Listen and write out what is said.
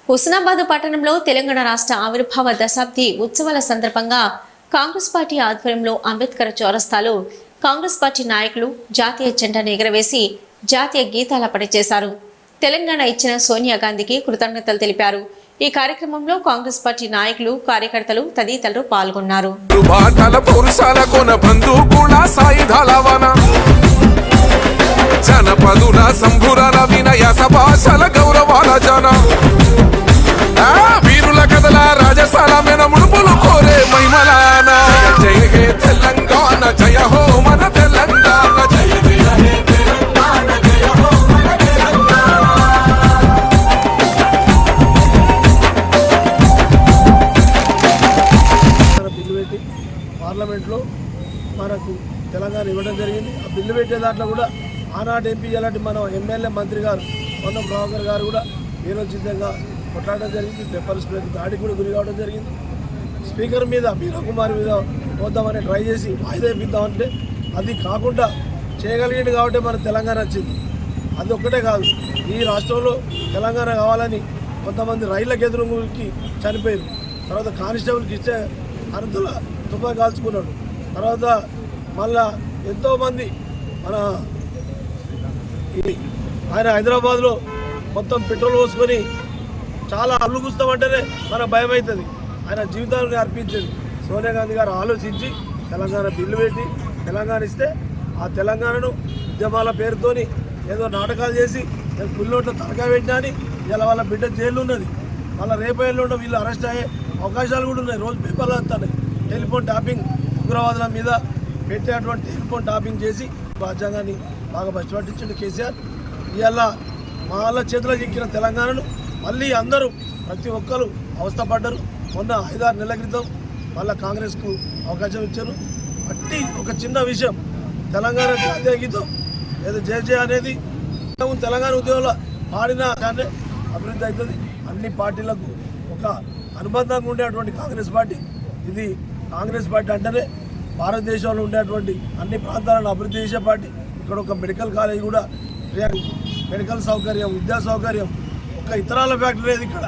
హుస్నాబాద్ పట్టణంలో తెలంగాణ రాష్ట్ర ఆవిర్భావ దశాబ్ది ఉత్సవాల సందర్భంగా కాంగ్రెస్ పార్టీ ఆధ్వర్యంలో అంబేద్కర్ చౌరస్తాలో కాంగ్రెస్ పార్టీ నాయకులు జాతీయ జెండాను ఎగురవేసి జాతీయ గీతాలాపన చేశారు. తెలంగాణ ఇచ్చిన సోనియా గాంధీకి కృతజ్ఞతలు తెలిపారు. ఈ కార్యక్రమంలో కాంగ్రెస్ పార్టీ నాయకులు, కార్యకర్తలు తదితరులు పాల్గొన్నారు. జనపదుల సంభురాల వినయ సభాసల గౌరవాల జన వీరుల కథల రాజసాల మెన ముడుపులు కోరే మహిమలాన జయ హే తెలంగాణ జయ హో మన తెలంగాణ జయ జయ హే తెలంగాణ జయ హో మన తెలంగాణ. బిల్లు పెట్టి పార్లమెంట్లో మనకు తెలంగాణ ఇవ్వడం జరిగింది. ఆ బిల్లు పెట్టే దాంట్లో కూడా ఆనాటి ఎంపీ అలాంటి మన ఎమ్మెల్యే మంత్రి గారు పొన్నం ప్రభాకర్ గారు కూడా వీరోచితంగా కొట్లాడడం జరిగింది. పెప్పర్ స్ప్రే దాడికి కూడా గురి కావడం జరిగింది. స్పీకర్ మీద మీరా కుమార్ మీద పోద్దామని ట్రై చేసి వాయిదా ఇప్పిద్దామంటే అది కాకుండా చేయగలిగింది కాబట్టి మన తెలంగాణ వచ్చింది. అది ఒక్కటే కాదు, ఈ రాష్ట్రంలో తెలంగాణ కావాలని కొంతమంది రైళ్లకు ఎదురుకి చనిపోయారు. తర్వాత కానిస్టేబుల్కి ఇచ్చే అనంతుల తుపాకీ కాల్చుకున్నాడు. తర్వాత మళ్ళా ఎంతోమంది మన ఆయన హైదరాబాద్లో మొత్తం పెట్రోల్ పోసుకొని చాలా అల్లు కూస్తామంటేనే మన భయం అవుతుంది. ఆయన జీవితాన్ని అర్పించింది. సోనియా గాంధీ గారు ఆలోచించి తెలంగాణ బిల్లు పెట్టి తెలంగాణ ఇస్తే ఆ తెలంగాణను ఉద్యమాల పేరుతోని ఏదో నాటకాలు చేసి పుల్లోట్లో తలకాయ పెట్టినా అని ఇలా వాళ్ళ బిడ్డ జైలు ఉన్నది. వాళ్ళ రేపేళ్ళలో వీళ్ళు అరెస్ట్ అయ్యే అవకాశాలు కూడా ఉన్నాయి. రోజు పేపర్లు వస్తున్నాయి. టెలిఫోన్ ట్యాపింగ్ ఉగ్రవాదుల మీద పెట్టేటువంటి టెలిఫోన్ ట్యాపింగ్ చేసి రాజ్యాంగాన్ని బాగా పట్టించింది కేసీఆర్. ఇవాళ వాళ్ళ చేతులకు ఎక్కిన తెలంగాణను మళ్ళీ అందరూ ప్రతి ఒక్కరు అవస్థపడ్డారు. మొన్న 5-6 నెలల క్రితం మళ్ళీ కాంగ్రెస్కు అవకాశం ఇచ్చారు. అట్టి ఒక చిన్న విషయం, తెలంగాణ జాతీయ గీతం ఏదో జయ జయ అనేది తెలంగాణ ఉద్యోగంలో పాడిన కానీ అభివృద్ధి అవుతుంది. అన్ని పార్టీలకు ఒక అనుబంధంగా ఉండేటువంటి కాంగ్రెస్ పార్టీ ఇది. కాంగ్రెస్ పార్టీ అంటేనే భారతదేశంలో ఉండేటువంటి అన్ని ప్రాంతాలను అభివృద్ధి చేసే పార్టీ. ఇక్కడ ఒక మెడికల్ కాలేజ్ కూడా, మెడికల్ సౌకర్యం, విద్యా సౌకర్యం, ఒక ఇతరాల ఫ్యాక్టరీ ఇది ఇక్కడ.